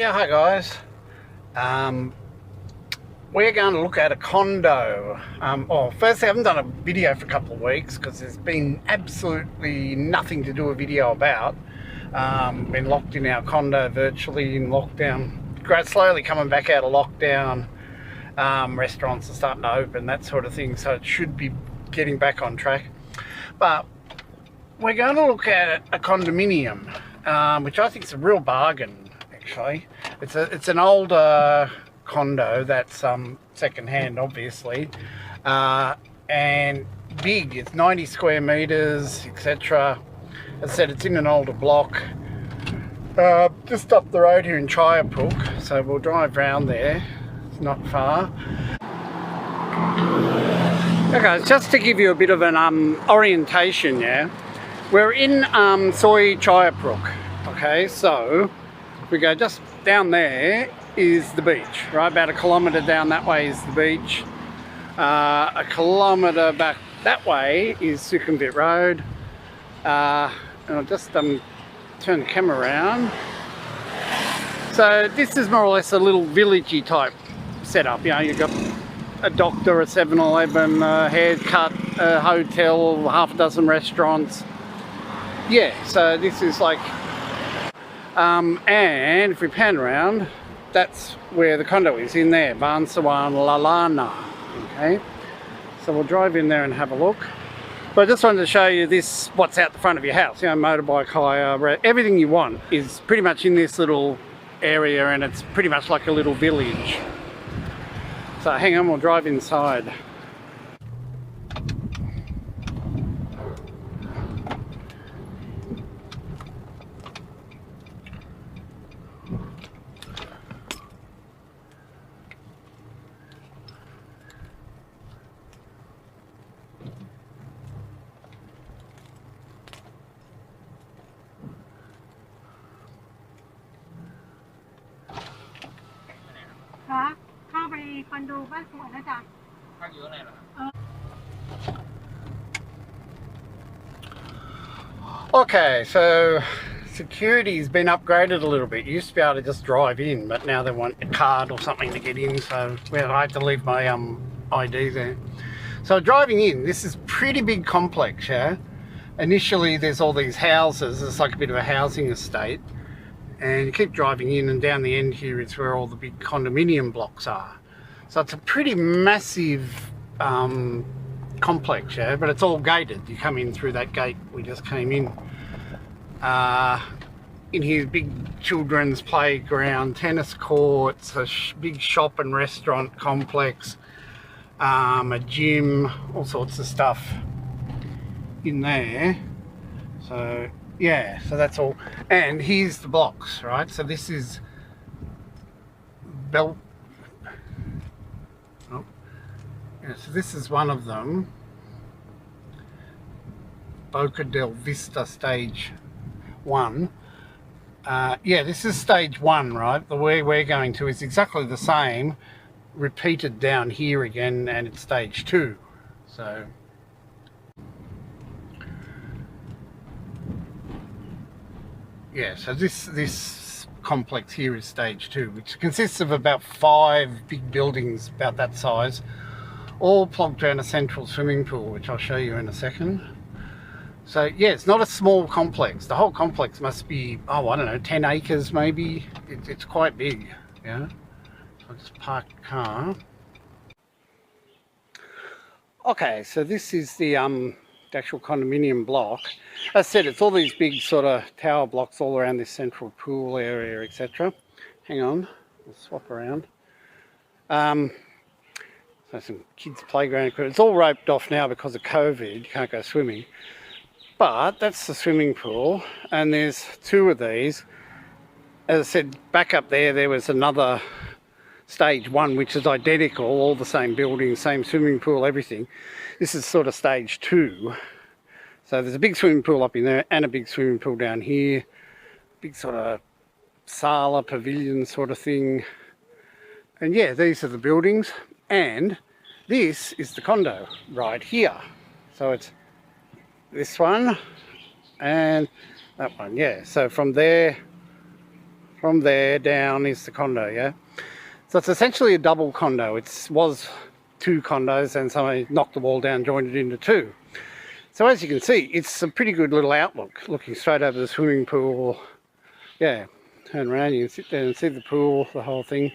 Yeah, hi guys. We're going to look at a condo. Firstly, I haven't done a video for a couple of weeks because there's been absolutely nothing to do a video about. Been locked in our condo, virtually in lockdown. Slowly coming back out of lockdown. Restaurants are starting to open, that sort of thing, so it should be getting back on track. But we're going to look at a condominium, which I think is a real bargain. Actually, it's an older condo that's second hand, obviously, and big. It's 90 square meters, etc. As I said, it's in an older block, just up the road here in Chayapuk, so we'll drive round there. It's not far. Okay, just to give you a bit of an orientation, yeah, we're in Soy Chayapuk. Okay, so we go just down there is the beach, right? About a kilometre down that way is the beach. A kilometre back that way is Sukhumvit Road. And I'll just turn the camera around. So this is more or less a little villagey type setup. You know, you've got a doctor, a 7-Eleven, a haircut, a hotel, half a dozen restaurants. Yeah, so this is like and if we pan around, that's where the condo is, in there, Bangsawan Lalana. Okay, so we'll drive in there and have a look. But I just wanted to show you this, what's out the front of your house. You know, motorbike hire, everything you want is pretty much in this little area, and it's pretty much like a little village. So hang on, we'll drive inside. Okay, so security's been upgraded a little bit. You used to be able to just drive in, but now they want a card or something to get in, so I had to leave my ID there. So driving in, this is pretty big complex, yeah? Initially there's all these houses, it's like a bit of a housing estate, and you keep driving in, and down the end here is where all the big condominium blocks are. So it's a pretty massive complex, yeah, but it's all gated. You come in through that gate we just came in. In here, big children's playground, tennis courts, a big shop and restaurant complex, a gym, all sorts of stuff in there. So yeah, so that's all. And here's the blocks, right? So this is so this is one of them, Boca del Vista Stage 1. Yeah, this is Stage 1, right? The way we're going to is exactly the same, repeated down here again, and it's Stage 2. So yeah, so this complex here is Stage 2, which consists of about 5 big buildings about that size, all plugged around a central swimming pool, which I'll show you in a second. So yeah, it's not a small complex. The whole complex must be, oh, I don't know, 10 acres maybe. It's quite big, yeah. So I'll just park the car. Okay, so this is the actual condominium block. As I said, it's all these big sort of tower blocks all around this central pool area, etc. Hang on, we'll swap around. So some kids' playground equipment. It's all roped off now because of COVID. You can't go swimming. But that's the swimming pool, and there's 2 of these. As I said, back up there was another Stage 1, which is identical, all the same building, same swimming pool, everything. This is sort of Stage 2. So there's a big swimming pool up in there and a big swimming pool down here. Big sort of sala, pavilion sort of thing. And yeah, these are the buildings. And this is the condo right here. So it's this one and that one, yeah. So from there From there down is the condo, yeah? So it's essentially a double condo. It was 2 condos and somebody knocked the wall down, joined it into 2. So as you can see, it's a pretty good little outlook, looking straight over the swimming pool. Yeah, turn around, you can sit there and see the pool, the whole thing.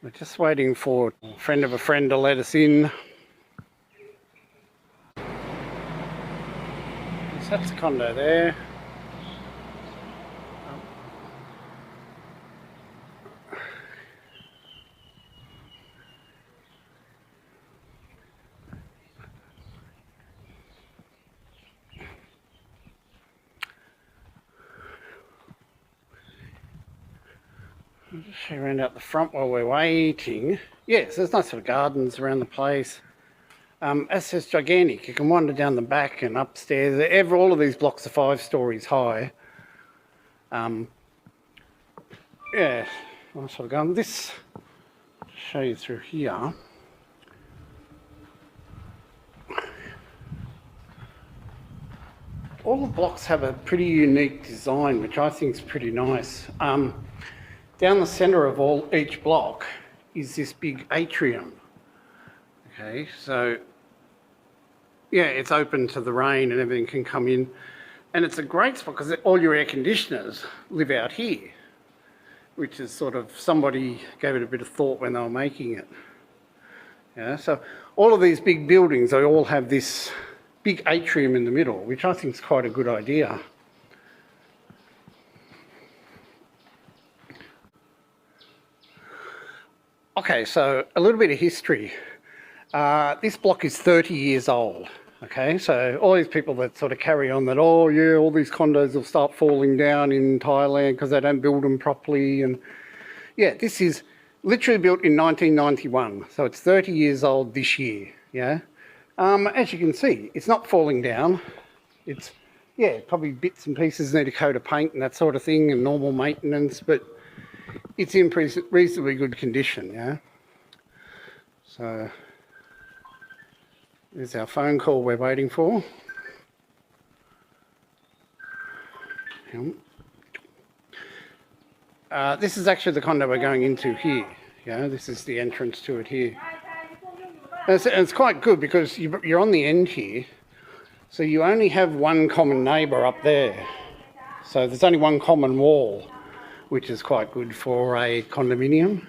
We're just waiting for a friend of a friend to let us in. So that's the condo there. I'll just show you around out the front while we're waiting. Yes, there's nice little gardens around the place. As it's gigantic, you can wander down the back and upstairs. All of these blocks are 5 stories high. Yeah, I'll sort of go on this. Show you through here. All the blocks have a pretty unique design, which I think is pretty nice. Down the centre of each block is this big atrium. Okay, so yeah, it's open to the rain and everything can come in. And it's a great spot because all your air conditioners live out here, which is sort of, somebody gave it a bit of thought when they were making it. Yeah, so all of these big buildings, they all have this big atrium in the middle, which I think is quite a good idea. Okay, so a little bit of history. This block is 30 years old. Okay, so all these people that sort of carry on that, oh yeah, all these condos will start falling down in Thailand because they don't build them properly. And yeah, this is literally built in 1991. So it's 30 years old this year, yeah. As you can see, it's not falling down. It's, yeah, probably bits and pieces need a coat of paint and that sort of thing and normal maintenance, but it's in reasonably good condition, yeah. So there's our phone call we're waiting for. This is actually the condo we're going into here. Yeah, this is the entrance to it here. And it's quite good because you're on the end here, so you only have one common neighbour up there. So there's only one common wall, which is quite good for a condominium.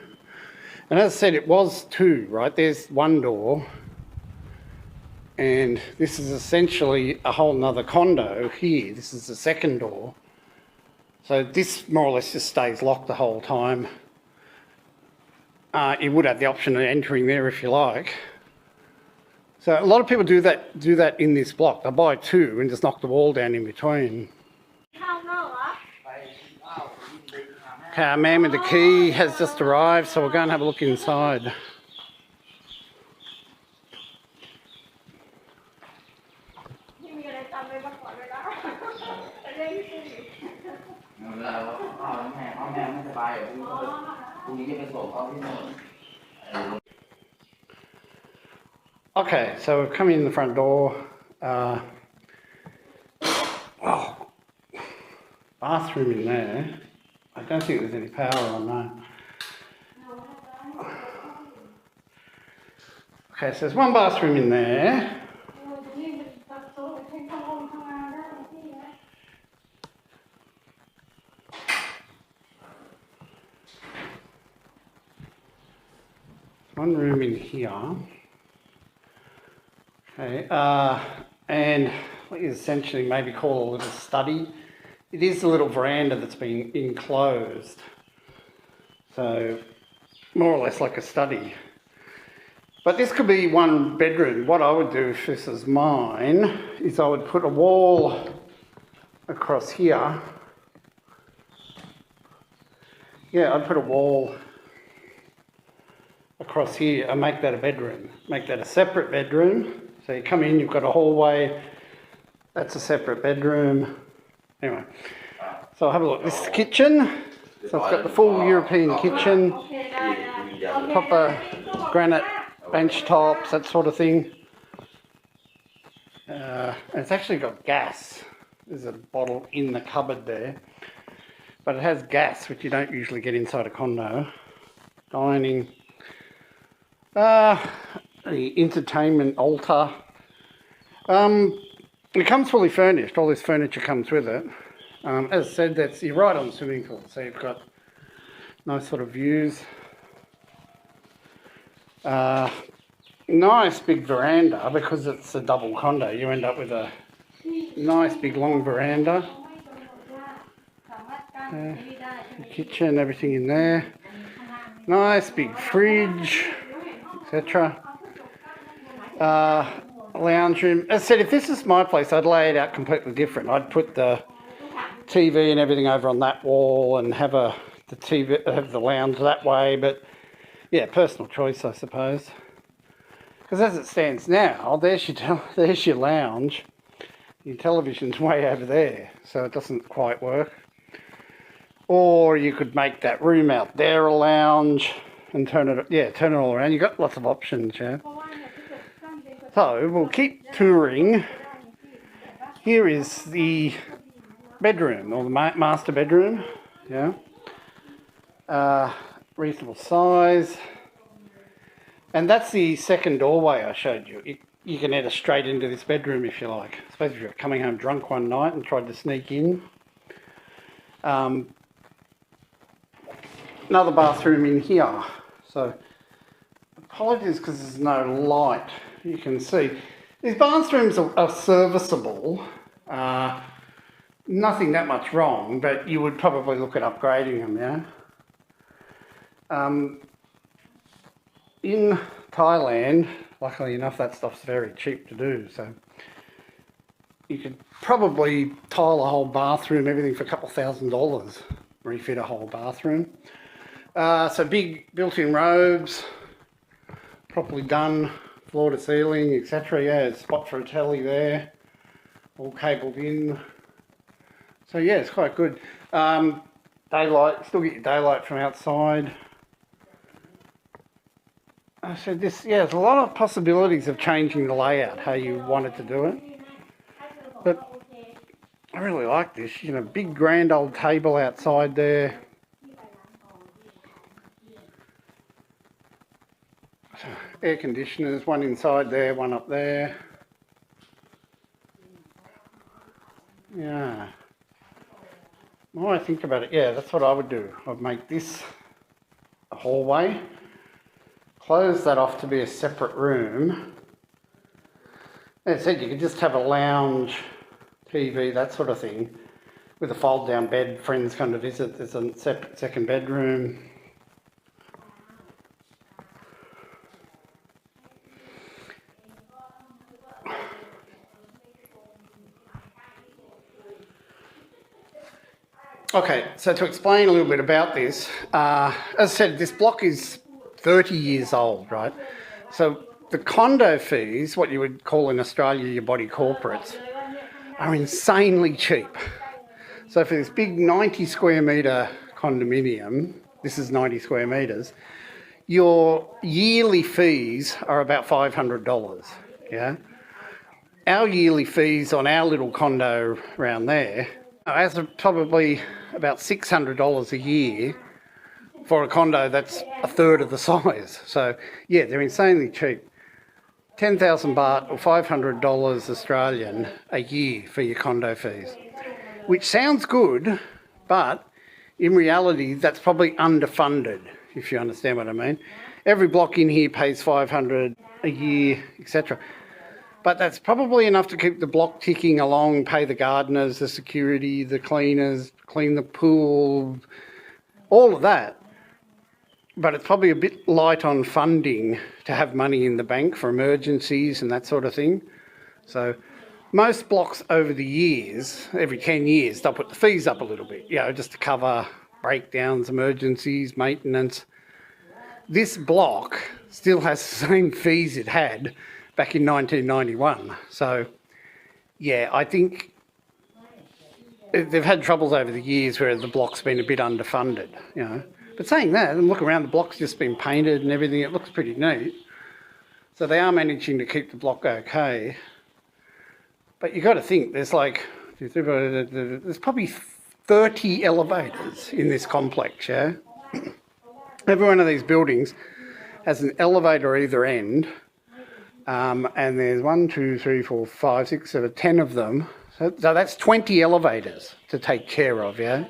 And as I said, it was 2, right? There's one door, and this is essentially a whole nother condo here. This is the second door. So this more or less just stays locked the whole time. You would have the option of entering there if you like. So a lot of people do that in this block. They buy 2 and just knock the wall down in between. Okay, our man with the key has just arrived, so we'll go and have a look inside. Okay, so we've come in the front door. Bathroom in there. I don't think there's any power on that. Okay, so there's one bathroom in there. One room in here. Okay, and what you essentially maybe call a little study. It is a little veranda that's been enclosed. So, more or less like a study. But this could be 1 bedroom. What I would do if this is mine is I would put a wall across here. Yeah, I'd put a wall across here and make that a bedroom. Make that a separate bedroom. So you come in, you've got a hallway. That's a separate bedroom. Anyway, so I'll have a look. This is the kitchen. So it's got the full European kitchen, proper granite bench tops, that sort of thing. It's actually got gas. There's a bottle in the cupboard there. But it has gas, which you don't usually get inside a condo. Dining. The entertainment altar. It comes fully furnished. All this furniture comes with it. As I said, you're right on the swimming pool, so you've got nice sort of views. Nice big veranda, because it's a double condo. You end up with a nice big long veranda. Kitchen, everything in there. Nice big fridge, etc. Lounge room. As I said, if this is my place, I'd lay it out completely different. I'd put the TV and everything over on that wall and have the lounge that way. But yeah, personal choice, I suppose. Because as it stands now, there's your lounge. Your television's way over there, so it doesn't quite work. Or you could make that room out there a lounge and turn it all around. You've got lots of options, yeah. So we'll keep touring. Here is the bedroom, or the master bedroom, yeah. Reasonable size. And that's the second doorway I showed you. You can enter straight into this bedroom if you like. I suppose if you're coming home drunk one night and tried to sneak in. Another bathroom in here. So, apologies because there's no light. You can see. These bathrooms are serviceable. Nothing that much wrong, but you would probably look at upgrading them, yeah? In Thailand, luckily enough, that stuff's very cheap to do, so you could probably tile a whole bathroom, everything for a couple $1,000, refit a whole bathroom. So big built-in robes, properly done, floor to ceiling, etc. Yeah, there's a spot for a telly there, all cabled in. So yeah, it's quite good. Daylight, still get your daylight from outside. I said this, yeah, there's a lot of possibilities of changing the layout, how you wanted to do it. But I really like this, you know, big grand old table outside there. Air conditioners, one inside there, one up there. Yeah. The more I think about it, yeah, that's what I would do. I'd make this a hallway, close that off to be a separate room. As I said, you could just have a lounge, TV, that sort of thing, with a fold-down bed. Friends come to visit. There's a separate second bedroom. Okay, so to explain a little bit about this, as I said, this block is 30 years old, right? So the condo fees, what you would call in Australia your body corporates, are insanely cheap. So for this big 90 square metre condominium, this is 90 square metres, your yearly fees are about $500, yeah? Our yearly fees on our little condo around there are probably about $600 a year for a condo that's a third of the size. So yeah, they're insanely cheap. 10,000 baht or $500 Australian a year for your condo fees, which sounds good, but in reality that's probably underfunded, if you understand what I mean. Every block in here pays $500 a year, etc. But that's probably enough to keep the block ticking along, pay the gardeners, the security, the cleaners, clean the pool, all of that. But it's probably a bit light on funding to have money in the bank for emergencies and that sort of thing. So most blocks over the years, every 10 years, they'll put the fees up a little bit, you know, just to cover breakdowns, emergencies, maintenance. This block still has the same fees it had back in 1991. So, yeah, I think they've had troubles over the years where the block's been a bit underfunded, you know. But saying that, and look around, the block's just been painted and everything, it looks pretty neat. So they are managing to keep the block okay. But you got to think, there's like, there's probably 30 elevators in this complex, yeah? Every one of these buildings has an elevator either end, and there's 1, 2, 3, 4, 5, 6, 7, 10 of them. So that's 20 elevators to take care of, yeah?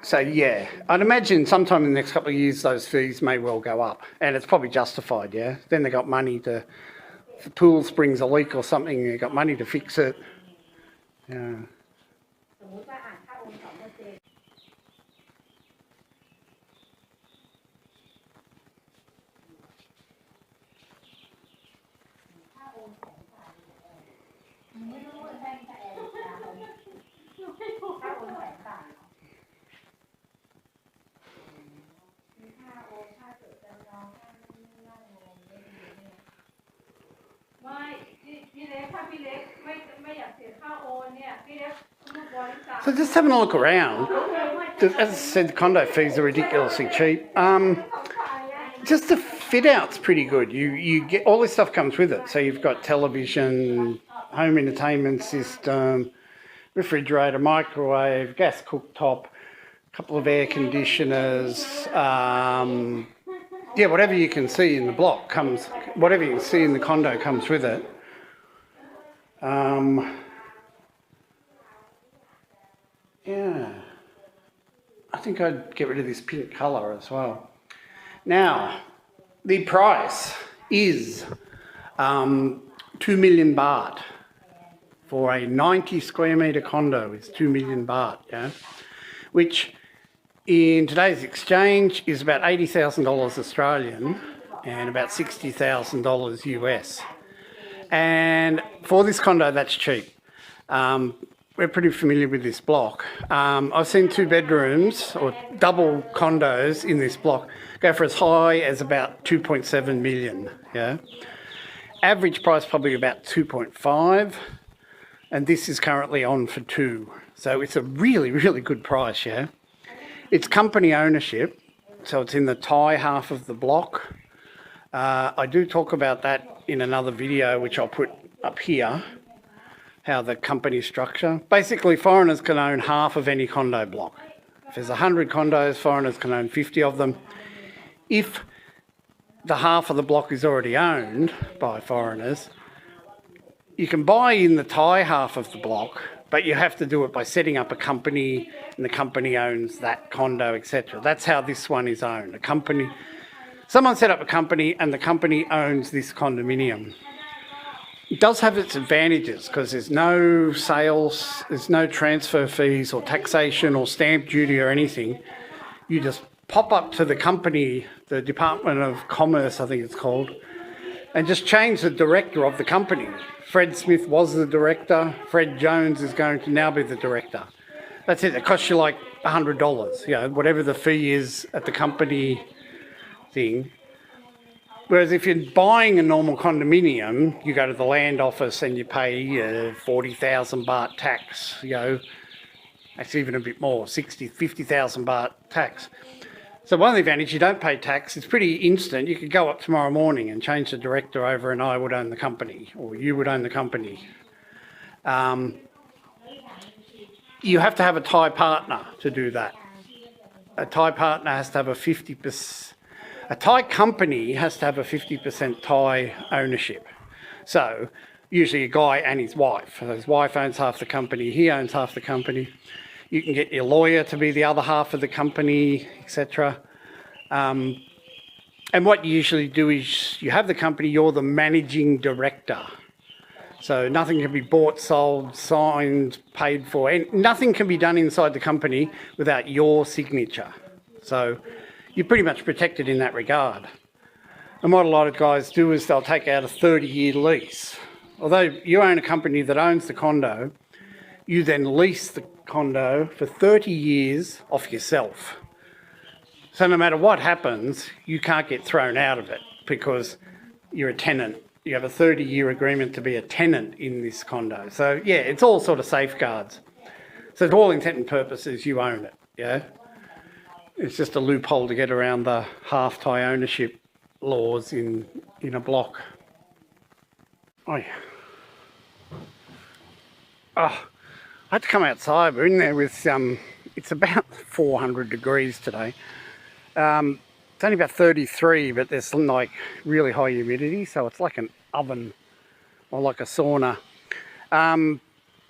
So yeah, I'd imagine sometime in the next couple of years those fees may well go up, and it's probably justified, yeah? Then they got money to, if the pool springs a leak or something, they got money to fix it. Yeah. So just having a look around, as I said, the condo fees are ridiculously cheap. Just the fit out's pretty good. You get all this stuff comes with it. So you've got television, home entertainment system, refrigerator, microwave, gas cooktop, a couple of air conditioners. Yeah, whatever you can see in the block comes, whatever you can see in the condo comes with it. Yeah, I think I'd get rid of this pink colour as well. Now, the price is 2 million baht for a 90 square metre condo. It's 2 million baht, yeah, which in today's exchange is about $80,000 Australian and about $60,000 US. And for this condo, that's cheap. We're pretty familiar with this block. I've seen 2 bedrooms or double condos in this block go for as high as about 2.7 million, yeah. Average price probably about 2.5, and this is currently on for 2. So it's a really, really good price, yeah. It's company ownership, so it's in the Thai half of the block. I do talk about that in another video, which I'll put up here, how the company structure. Basically, foreigners can own half of any condo block. If there's 100 condos, foreigners can own 50 of them. If the half of the block is already owned by foreigners, you can buy in the Thai half of the block, but you have to do it by setting up a company, and the company owns that condo, etc. That's how this one is owned. A company, someone set up a company, and the company owns this condominium. It does have its advantages because there's no sales, there's no transfer fees or taxation or stamp duty or anything. You just pop up to the company, the Department of Commerce, I think it's called, and just change the director of the company. Fred Smith was the director. Fred Jones is going to now be the director. That's it. It costs you like $100, you know, whatever the fee is at the company thing. Whereas if you're buying a normal condominium, you go to the land office and you pay 40,000 baht tax, you know, that's even a bit more, 50,000 baht tax. So one of the advantages, you don't pay tax, it's pretty instant. You could go up tomorrow morning and change the director over and I would own the company, or you would own the company. You have to have a Thai partner to do that. A Thai partner has to have a 50%, a Thai company has to have a 50% Thai ownership. So usually a guy and his wife. So his wife owns half the company, he owns half the company. You can get your lawyer to be the other half of the company, etc. And what you usually do is you have the company, you're the managing director. So nothing can be bought, sold, signed, paid for, and nothing can be done inside the company without your signature. So you're pretty much protected in that regard. And what a lot of guys do is they'll take out a 30-year lease. Although you own a company that owns the condo, you then lease the condo for 30 years off yourself. So no matter what happens, you can't get thrown out of it because you're a tenant. You have a 30-year agreement to be a tenant in this condo. So yeah, it's all sort of safeguards. So to all intent and purposes, you own it, yeah? It's just a loophole to get around the half Thai ownership laws in a block. Oh, yeah. Oh, I had to come outside. We're in there with, it's about 400 degrees today. It's only about 33, but there's like really high humidity, so it's like an oven or like a sauna. I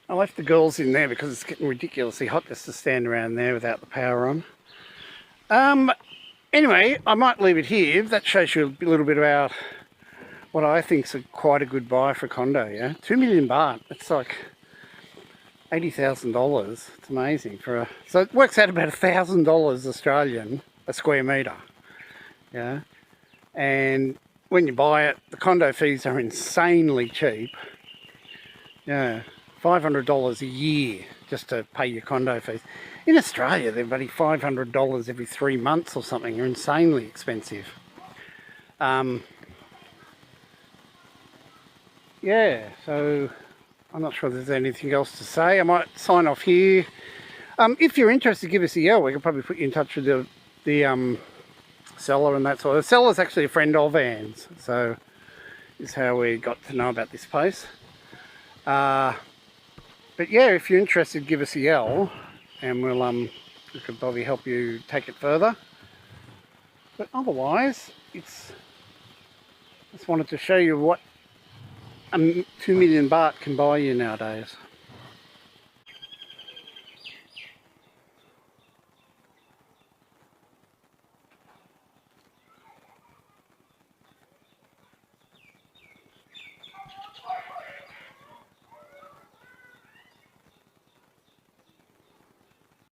left the girls in there because it's getting ridiculously hot just to stand around there without the power on. Anyway, I might leave it here. That shows you a little bit about what I think is quite a good buy for a condo, yeah? 2 million baht. It's like $80,000. It's amazing for a... So it works out about $1,000 Australian a square metre, yeah? And when you buy it, the condo fees are insanely cheap. Yeah, $500 a year just to pay your condo fees. In Australia, they're bloody $500 every 3 months or something. They're insanely expensive. Yeah, so I'm not sure if there's anything else to say. I might sign off here. If you're interested, give us a yell. We can probably put you in touch with the seller and that sort of. The seller's actually a friend of Anne's, so this is how we got to know about this place. But yeah, if you're interested, give us a yell, and we could probably help you take it further. But otherwise, just wanted to show you what 2 million baht can buy you nowadays.